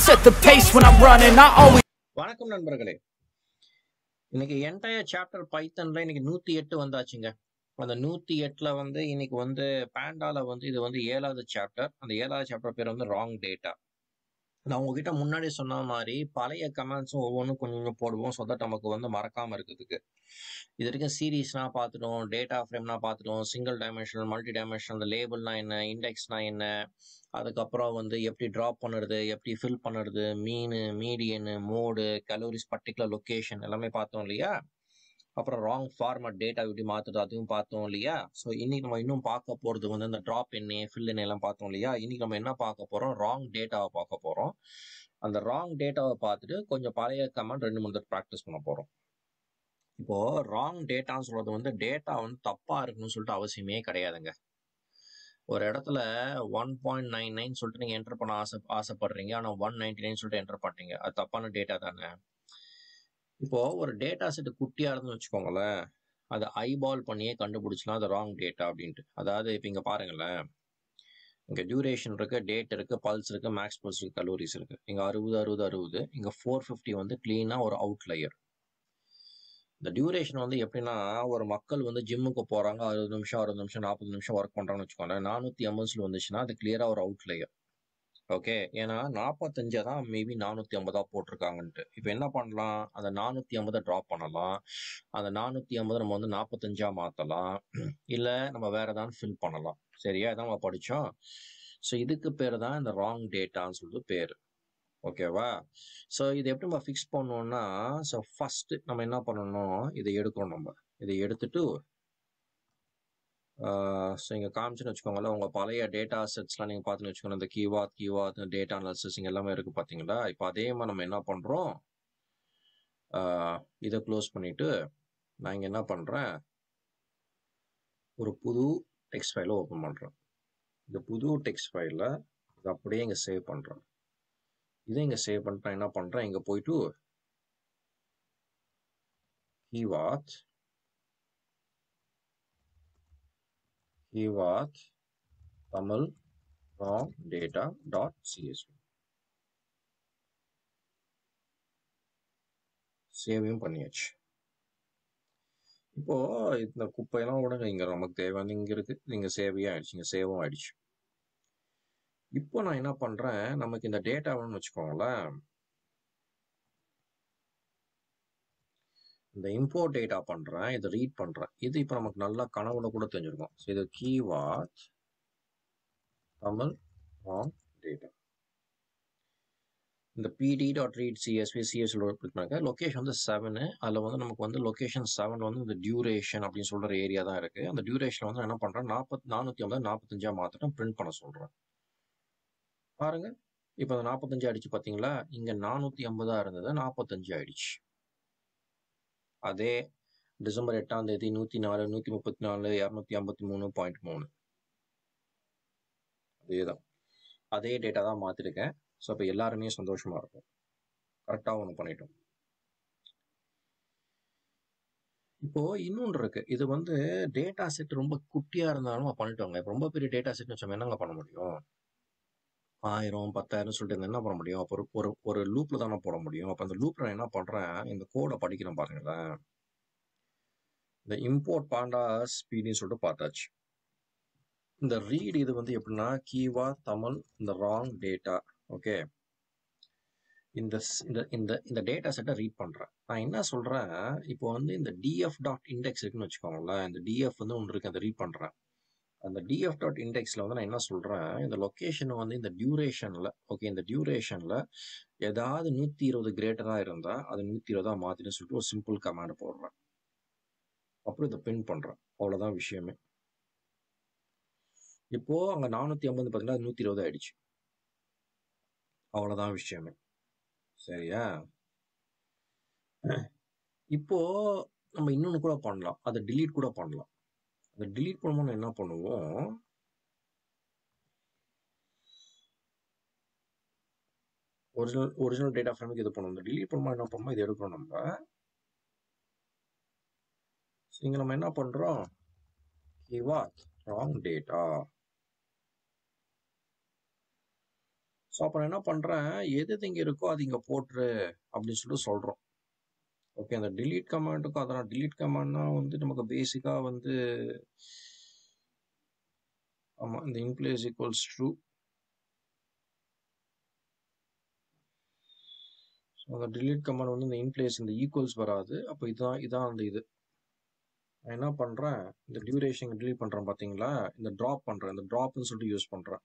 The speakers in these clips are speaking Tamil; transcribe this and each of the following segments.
set the pace when I'm running. I always. வணக்கம் நண்பர்களே. இன்னைக்கு என்டையர் சாப்டர் பைத்தன்ல இன்னைக்கு 108 வந்தாச்சுங்க. அந்த 108ல வந்து இன்னைக்கு வந்து பாண்டால வந்து இது வந்து 7வது சாப்டர். அந்த 7வது சாப்டர் பேர் வந்து ராங் டேட்டா. நான் உங்ககிட்ட முன்னாடி சொன்ன மாதிரி பழைய கமெண்ட்ஸும் ஒவ்வொன்றும் கொஞ்சம் கொஞ்சம் போடுவோம். ஸோ தட் நமக்கு வந்து மறக்காம இருக்கிறதுக்கு. இது வரைக்கும் சீரீஸ்னா பார்த்துட்டோம், டேட்டா ஃப்ரேம்னா பார்த்துட்டோம், சிங்கிள் டைமென்ஷனல், மல்டி டைமென்ஷனல், அந்த லேபிள்னா என்ன, இண்டெக்ஸ்னா என்ன, அதுக்கப்புறம் வந்து எப்படி ட்ராப் பண்ணுறது, எப்படி ஃபில் பண்ணுறது, மீடியனு, மோடு, கலோரிஸ், பர்டிகுலர் லொக்கேஷன் எல்லாமே பார்த்தோம் இல்லையா. அப்புறம் ராங் ஃபார்மட் டேட்டா எப்படி மாற்றுறது அதுவும் பார்த்தோம் இல்லையா. ஸோ இன்னைக்கு நம்ம இன்னும் பார்க்க போகிறது வந்து இந்த ட்ராப் என்ன, ஃபில் என்ன எல்லாம் பார்த்தோம் இல்லையா. இன்னைக்கு நம்ம என்ன பார்க்க போகிறோம், ராங் டேட்டாவை பார்க்க போகிறோம். அந்த ராங் டேட்டாவை பார்த்துட்டு கொஞ்சம் பழைய கமெண்ட் 2-3 தடவை ப்ராக்டிஸ் பண்ண போகிறோம். இப்போ ராங் டேட்டான்னு சொல்றது வந்து டேட்டா வந்து தப்பா இருக்குன்னு சொல்லிட்டு அவசியமே கிடையாதுங்க. ஒரு இடத்துல 1.99 சொல்லிட்டு நீங்க என்டர் பண்ண ஆசைப்படுறீங்க, ஆனா 199 சொல்லிட்டு என்டர் பண்றீங்க, அது தப்பான டேட்டா தானே. இப்போ ஒரு டேட்டா செட் குட்டியா இருந்துன்னு வச்சுக்கோங்களேன், அதை ஐபால் பண்ணியே கண்டுபிடிச்சலாம் அது ராங் டேட்டா அப்படின்ட்டு. அதாவது இப்போ இங்க பாருங்களேன், இங்க டியூரேஷன் இருக்கு, டேட் இருக்கு, பல்ஸ் இருக்கு, மேக்ஸ் பல்ஸ் இருக்கு, கலோரிஸ் இருக்கு. இங்க 60 இங்க 450 வந்து கிளீனா ஒரு அவுட்லயர். இந்த டியூரேஷன் வந்து எப்படின்னா, ஒரு மக்கள் வந்து ஜிம்முக்கு போறாங்க, 60 நிமிஷம் 40 நிமிஷம் ஒர்க் பண்றாங்கன்னு வச்சுக்கோங்களேன். 450 வந்துச்சுன்னா அது கிளியரா ஒரு அவுட்லயர். ஓகே, ஏன்னா 45 தான் மேபி 450 போட்டிருக்காங்கன்ட்டு. இப்போ என்ன பண்ணலாம், அந்த 450 ட்ராப் பண்ணலாம், அந்த 450 நம்ம வந்து 45 மாத்தலாம், இல்ல நம்ம வேற ஏதாவது ஃபில் பண்ணலாம். சரியா, இதான் நம்ம படிச்சோம். ஸோ இதுக்கு பேர் தான் இந்த ராங் டேட்டான்னு சொல்லிட்டு பேரு. ஓகேவா. ஸோ இது எப்படி நம்ம ஃபிக்ஸ் பண்ணோம்னா, ஸோ ஃபர்ஸ்ட் நம்ம என்ன பண்ணணும், இதை எடுக்கணும். நம்ம இதை எடுத்துட்டு ஸோ இங்கே காமிச்சுன்னு வச்சுக்கோங்களேன், உங்கள் பழைய டேட்டா செட்ஸ்லாம் நீங்கள் பார்த்துன்னு வச்சுக்கோங்க. இந்த கீவாத் டேட்டா அனாலிசிஸ் இங்கே எல்லாமே இருக்குது பார்த்தீங்களா. இப்போ அதே மாதிரி நம்ம என்ன பண்ணுறோம், இதை க்ளோஸ் பண்ணிவிட்டு நான் இங்கே என்ன பண்ணுறேன், ஒரு புது டெக்ஸ்ட் ஃபைலை ஓப்பன் பண்ணுறேன். இந்த புது டெக்ஸ்ட் ஃபைலில் இதை அப்படியே இங்கே சேவ் பண்ணுறேன். இதை இங்கே சேவ் பண்ணிட்டு என்ன பண்ணுறேன், இங்கே போயிட்டு கீவாத் தமிழ் ராங் டேட்டா .csv சேவையும் பண்ணியாச்சு. இப்போ இந்த குப்பையெல்லாம் விடுங்க, இங்க நமக்கு தேவையான இங்க இருக்கு, இங்க சேவையும் ஆயிடுச்சு, இங்க சேவும் ஆயிடுச்சு. இப்போ நான் என்ன பண்றேன், நமக்கு இந்த டேட்டா வேணும்னு வச்சுக்கோங்களேன், இந்த இம்போர்ட் டேட்டா பண்றேன், இதை ரீட் பண்றேன். இது இப்போ நமக்கு நல்லா கனவுல கூட தெரிஞ்சிருக்கும். இது கீவாத் தமிழ் ராங் டேட்டா. இந்த pd.read csv லொகேஷன் வந்து 7. அதில் வந்து நமக்கு வந்து லொகேஷன் 7 வந்து இந்த டியூரேஷன் அப்படின்னு சொல்ற ஏரியா தான் இருக்கு. அந்த டியூரேஷன் வந்து என்ன பண்றேன், 450 45 மாத்திரம் பிரிண்ட் பண்ண சொல்றேன். பாருங்க, இப்போ அந்த 45 ஆயிடுச்சு பார்த்தீங்களா. இங்க 450 இருந்தது, 45 ஆயிடுச்சு. அதே டிசம்பர் 8ஆம் தேதி 104 134 253.3 அதேதான், அதே டேட்டா தான் மாத்திருக்கேன். ஸோ இப்போ எல்லாருமே சந்தோஷமா இருக்கும். கரெக்டாக ஒன்று பண்ணிட்டோம். இப்போ இன்னொன்று இருக்கு, இது வந்து டேட்டா செட் ரொம்ப குட்டியா இருந்தாலும் பண்ணிட்டோங்க. இப்போ ரொம்ப பெரிய டேட்டா செட் வச்சோம், என்னங்க பண்ண முடியும், 1000 10,000 சொல்லிட்டு என்ன பண்ண முடியும். அப்போ ஒரு லூப்ல தானே போட முடியும். அப்போ அந்த லூப்ல நான் என்ன பண்றேன், இந்த கோடை படிக்கிறேன் பாருங்களேன். இந்த இம்போர்ட் பாண்டாஸ் பிடின்னு சொல்லிட்டு பார்த்தாச்சு. இந்த ரீட் இது வந்து எப்படின்னா, கீவா தமிழ் இந்த ராங் டேட்டா. ஓகே, இந்த டேட்டா செட்டை ரீட் பண்றேன். நான் என்ன சொல்றேன், இப்போ வந்து இந்த df.index இருக்குன்னு வச்சுக்கோங்களேன். இந்த df வந்து ஒன்று இருக்கு, அதை ரீட் பண்றேன். அந்த df.indexல வந்து நான் என்ன சொல்றேன், இந்த லொகேஷன் வந்து இந்த டியூரேஷன்ல, ஓகே, இந்த டியூரேஷன்ல ஏதாவது 120 கிரேட்டரா இருந்தா அது 120 மாத்தின்னு சொல்லிட்டு ஒரு சிம்பிள் கமாண்ட் போடுறேன். அப்புறம் இதை பிரிண்ட் பண்றேன். அவ்வளவுதான் விஷயமே. இப்போ அங்க 450 பார்த்தீங்கன்னா 120 ஆயிடுச்சு. அவ்வளவுதான் விஷயமே. சரியா. இப்போ நம்ம இன்னொன்னு கூட பண்ணலாம், அதை delete கூட பண்ணலாம். அதை delete பண்ணும்போது என்ன பண்ணுவோம், ஒரிஜினல் டேட்டா ஃப்ரேமுக்கு இது பண்ணுவோம். delete பண்ணும்போது என்ன பண்ணுவோம், இது எடுக்கணும் நம்ம. இங்க நம்ம என்ன பண்றோம், கீவாத் ராங் டேட்டா. ஸோ அப்போ நான் என்ன பண்ணுறேன், எது இங்கே இருக்கோ அது இங்கே போட்டுரு அப்படின்னு சொல்லிட்டு சொல்கிறோம். ஓகே, அந்த delete கமாண்டுக்கும் அதெல்லாம் delete கமாண்ட்னா வந்து நமக்கு பேசிக்காக வந்து ஆமாம், இந்த in place equals true. So அந்த delete கமாண்ட் வந்து இந்த in place இந்த ஈக்குவல்ஸ் வராது. அப்போ இதான் அந்த இது நான் என்ன பண்ணுறேன், இந்த டியூரேஷன் delete பண்ணுறேன் பார்த்தீங்களா, இந்த ட்ராப் பண்ணுறேன், இந்த ட்ராப்னு சொல்லிட்டு யூஸ் பண்ணுறேன்.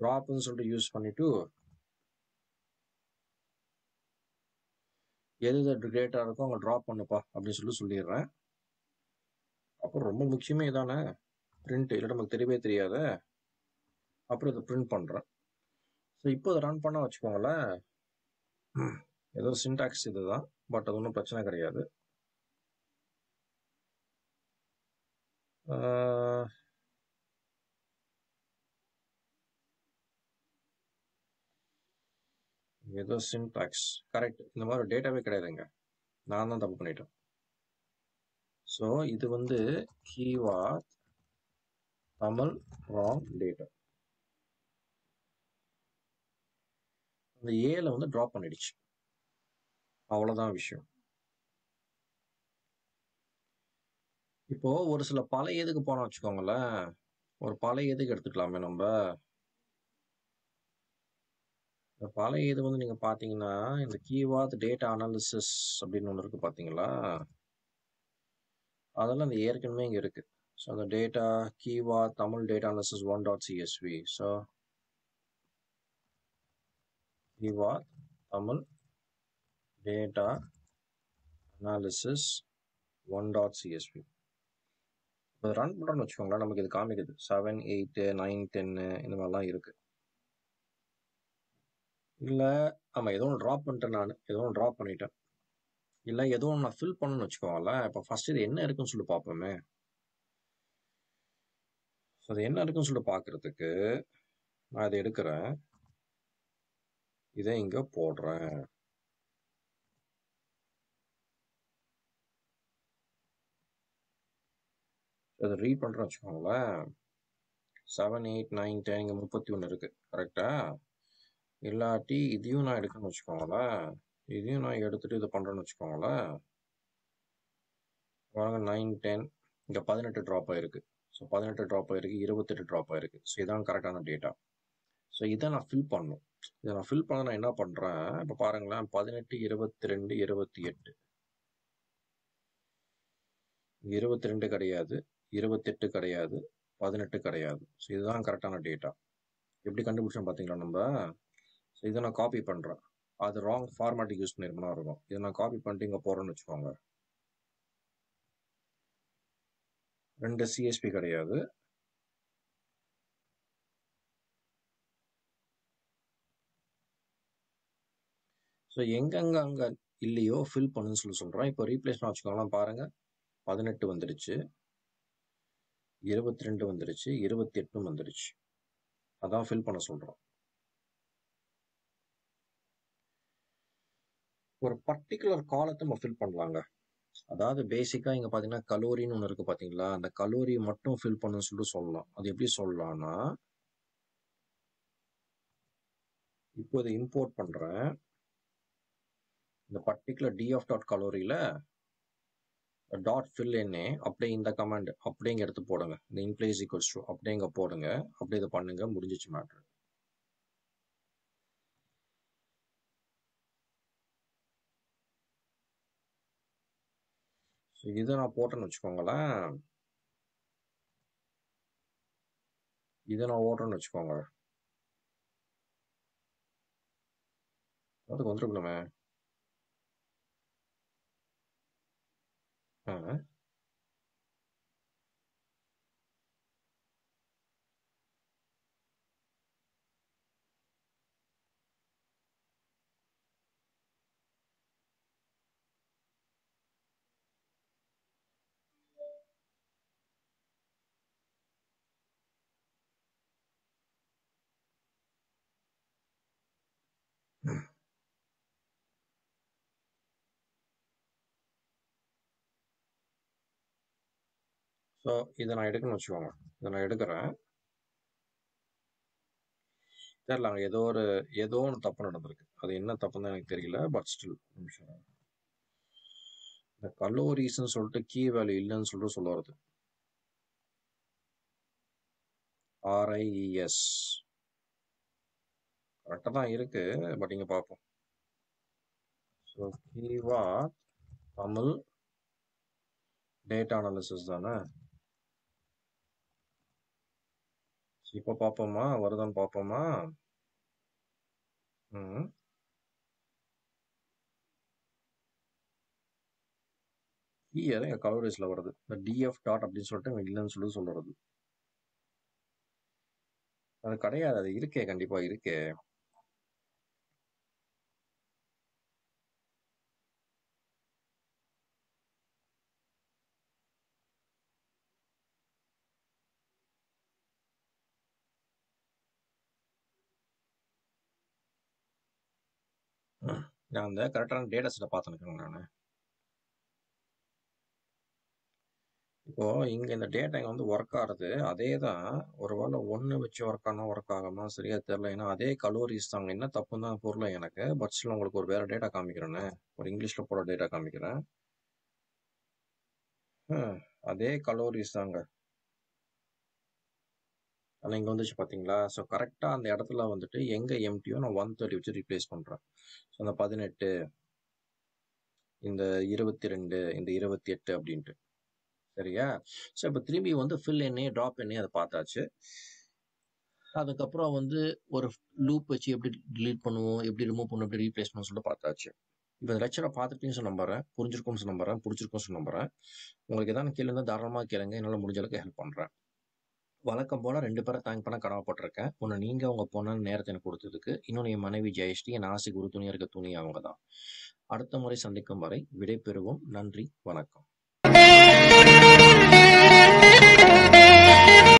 ட்ராப்னு சொல்லிட்டு யூஸ் பண்ணிவிட்டு எது கிரேட்டாக இருக்கோ அவங்க ட்ராப் பண்ணுப்பா அப்படின்னு சொல்லிடுறேன். அப்புறம் ரொம்ப முக்கியமே இதானே பிரிண்ட், இல்லை நமக்கு தெரியவே தெரியாத. அப்புறம் இதை பிரிண்ட் பண்ணுறேன். ஸோ இப்போ இதை ரன் பண்ண வச்சுக்கோங்களேன், ஏதோ சின்டாக்ஸ் இதுதான், பட் அது ஒன்றும் பிரச்சனை கிடையாது. ஏதோ சின்டாக்ஸ் கரெக்ட், இந்த மாதிரி டேட்டாவே கிடையாதுங்க, நான் தான் தப்பு பண்ணிட்டேன். ஸோ இது வந்து கீவார்ட் தமிழ் ராங் டேட்டா, அந்த ஏல வந்து ட்ராப் பண்ணிடுச்சு, அவ்வளோதான் விஷயம். இப்போ ஒரு சில பழைய இதுக்கு போனோம் வச்சுக்கோங்களேன், ஒரு பழைய இதுக்கு எடுத்துக்கலாமே நம்ம. இந்த பழைய இது வந்து நீங்க பாத்தீங்கன்னா இந்த கீவார்ட் டேட்டா அனாலிசிஸ் அப்படின்னு ஒன்று இருக்கு பாத்தீங்களா, அதெல்லாம் இந்த ஏற்கனவே இங்க இருக்கு. ஸோ அந்த data keyword Tamil data analysis 1.csv. So keyword Tamil data analysis 1.csv. இப்போ ரன் பண்ணுறோம்னு வச்சுக்கோங்களேன், நமக்கு இது காமிக்குது 7, 8, 9, 10 இந்த மாதிரிலாம் இருக்கு. இல்லை ஆமாம், ஏதோ ஒன்று ட்ராப் பண்ணிட்டேன், நான் ஏதோ ஒன்று ட்ராப் பண்ணிட்டேன். இல்லை ஏதோ ஒன்று நான் ஃபில் பண்ணணும்னு வச்சுக்கோங்களேன். இப்போ ஃபர்ஸ்ட் இது என்ன இருக்குன்னு சொல்லி பார்ப்போமே. ஸோ அது என்ன இருக்குன்னு சொல்லிட்டு பார்க்கறதுக்கு நான் இதை எடுக்கிறேன், இதை இங்கே போடுறேன். அதை ரீட் பண்ணுறேன்னு வச்சுக்கோங்களேன். 7, 8, 9, 10 இங்கே 31 இருக்கு கரெக்டா. இல்லாட்டி இதையும் நான் எடுக்கணும்னு வச்சுக்கோங்களேன், இதையும் நான் எடுத்துட்டு இதை பண்ணுறேன்னு வச்சுக்கோங்களேன். 9, 10 இங்கே 18 ட்ராப் ஆயிருக்கு. ஸோ 18 ட்ராப் ஆயிருக்கு, 28 ட்ராப் ஆயிருக்கு. ஸோ இதான் கரெக்டான டேட்டா. ஸோ இதை நான் ஃபில் பண்ணணும். இதை நான் ஃபில் பண்ண நான் என்ன பண்ணுறேன், இப்போ பாருங்களேன், 18, 22, 28, 22 கிடையாது, 28 கிடையாது, 18 கிடையாது. ஸோ இதுதான் கரெக்டான டேட்டா. எப்படி கண்டுபிடிச்சோம் பார்த்தீங்களா நம்ம. ஸோ இதை நான் காப்பி பண்ணுறேன், அது ராங் ஃபார்மேட்டிக் யூஸ் பண்ணிருக்கணும் இருக்கும். இதை நான் காப்பி பண்ணிட்டு இங்கே போகிறேன்னு வச்சுக்கோங்க. 2 CSP கிடையாது, ஸோ எங்கெங்க அங்கே இல்லையோ ஃபில் பண்ணுன்னு சொல்கிறேன். இப்போ ரீப்ளேஸ்மெண்ட் வச்சுக்கோங்களேன், பாருங்கள் 18 வந்துடுச்சு, 22 வந்துடுச்சு, 28 வந்துடுச்சு. அதான் ஃபில் பண்ண சொல்கிறோம். ஒரு பர்டிகுலர் காலத்தை நம்ம ஃபில் பண்ணலாங்க. அதாவது பேசிக்காக இங்கே பார்த்தீங்கன்னா கலோரின்னு ஒன்று இருக்குது பார்த்தீங்களா, அந்த கலோரி மட்டும் ஃபில் பண்ணுன்னு சொல்லிட்டு சொல்லலாம். அது எப்படி சொல்லலாம்னா, இப்போ இதை இம்போர்ட் பண்ணுறேன், இந்த பர்டிகுலர் df டாட் கலோரியில் டாட் ஃபில் என்ன அப்படியே இந்த கமாண்ட் அப்படியே இங்கே எடுத்து போடுங்க, இந்த இன்பிளேஸ் ஈக்குவல்ஸ் டு அப்படியே இங்கே போடுங்க, அப்படியே இதை பண்ணுங்க, முடிஞ்சிச்சு மேட்ரு. ஸோ இதை நான் போட்டேன்னு வச்சுக்கோங்களேன், இதை நான் ஓட்டுறேன்னு வச்சுக்கோங்க, அதுக்கு வந்துருக்கணுமே. ஸோ இதை நான் எடுக்கணும்னு வச்சுக்கோங்க, இதை நான் எடுக்கிறேன். தெரியல, ஏதோ ஒன்று தப்பு நடந்திருக்கு. அது என்ன தப்புன்னு எனக்கு தெரியல. பட் ஸ்டில் நிமிஷம். இந்த கலோரிஸ்ன்னு சொல்லிட்டு கீ வேல்யூ இல்லைன்னு சொல்லிட்டு சொல்ல வருது. RIES கரெக்டாக தான் இருக்கு. பட் இங்கே பார்ப்போம். So Kiva Tamil data analysis தானே. இப்போ பார்ப்போமா, வருதான்னு பார்ப்போமா. ம் கீ தான் எங்கள் கலோரிஸில் வருது. இந்த DF டாட் அப்படின்னு சொல்லிட்டு இங்கே இல்லைன்னு சொல்லி சொல்லுறது. அது கிடையாது, அது இருக்கே, கண்டிப்பாக இருக்கே. நான் அந்த கரெக்டான டேட்டா செட்டை பார்த்துருக்கேங்க நான். இப்போ இங்க இந்த டேட்டா இங்க வந்து ஒர்க் ஆகுறது அதே தான். ஒருவேளை ஒன்று வச்சு ஒர்க் ஆகாம சரியா தெரியல. ஏன்னா அதே கலோரிஸ் தாங்க. என்ன தப்புன்னு தான் பொருள் எனக்கு. பட் ஸ்டில் உங்களுக்கு ஒரு வேற டேட்டா காமிக்கிறேன்னு, ஒரு இங்கிலீஷ்ல போட டேட்டா காமிக்கிறேன். அதே கலோரிஸ் தாங்க. ஆனால் இங்கே வந்துச்சு பார்த்தீங்களா. ஸோ கரெக்டாக அந்த இடத்துல வந்துட்டு எங்கே எம்டியோ நான் 130 வச்சு ரீப்ளேஸ் பண்ணுறேன். ஸோ அந்த 18, இந்த 22, இந்த 28 அப்படின்ட்டு. சரியா. ஸோ இப்போ திரும்பி வந்து ஃபில் எண்ணே ட்ராப் எண்ணே அதை பார்த்தாச்சு. அதுக்கப்புறம் வந்து ஒரு லூப் வச்சு எப்படி டிலீட் பண்ணுவோம், எப்படி ரிமூவ் பண்ணுவோம், எப்படி ரீப்ளேஸ் பண்ணுவோம் சொல்லிட்டு பார்த்தாச்சு. இப்போ இந்த லெக்சரை பார்த்துட்டீங்கன்னு நம்புறேன், புரிஞ்சிருக்கும்னு நம்புறேன், பிடிச்சிருக்கும்னு நம்புறேன். உங்களுக்கு எதாவது கேள்வி இருந்தால் தாராளமாக கேளுங்க, என்னால் முடிஞ்ச அளவுக்கு ஹெல்ப் பண்ணுறேன். வழக்கம் போல 2 பேரை தேங்க் பண்ண கடமைப்பட்டிருக்கேன். ஒன்று நீங்கள் உங்கள் பொண்ணான நேரத்தை எனக்கு கொடுத்ததுக்கு, இன்னொன்று என் மனைவி ஜெயஸ்ரீ, என் ஆசைக்கு உறுதுணையாக இருக்க துணி அவங்க தான். அடுத்த முறை சந்திக்கும் வரை விடை பெறுவோம். நன்றி, வணக்கம்.